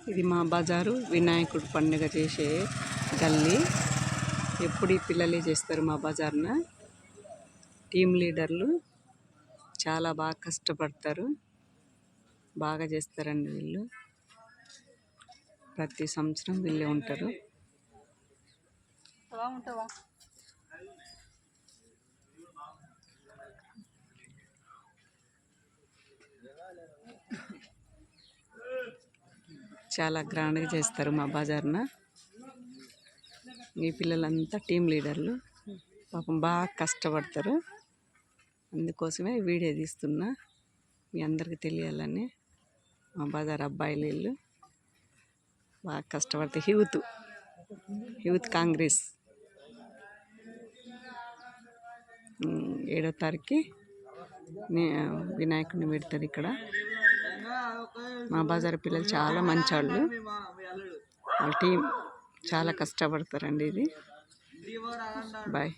ఇది మా బజారు వినాయకుడు పండుగ చేసే గల్లీ. ఎప్పుడు ఈ పిల్లలే చేస్తారు మా బజార్న. టీమ్ లీడర్లు చాలా బాగా కష్టపడతారు, బాగా చేస్తారండి వీళ్ళు. ప్రతి సంవత్సరం వీళ్ళే ఉంటారు. చాలా గ్రాండ్గా చేస్తారు మా బజార్న. ఈ పిల్లలంతా టీం లీడర్లు, పాపం బాగా కష్టపడతారు. అందుకోసమే వీడియో తీస్తున్నా, మీ అందరికి తెలియాలని. మా బజార్ అబ్బాయిలు వీళ్ళు బాగా కష్టపడతారు. యూత్ కాంగ్రెస్ 7వ తారీఖుకి వినాయకుడిని పెడతారు ఇక్కడ. మా బజార్ పిల్లలు చాలా మంచోళ్ళు. వాళ్ళ టీం చాలా కష్టపడతారండి. ఇది బాయ్.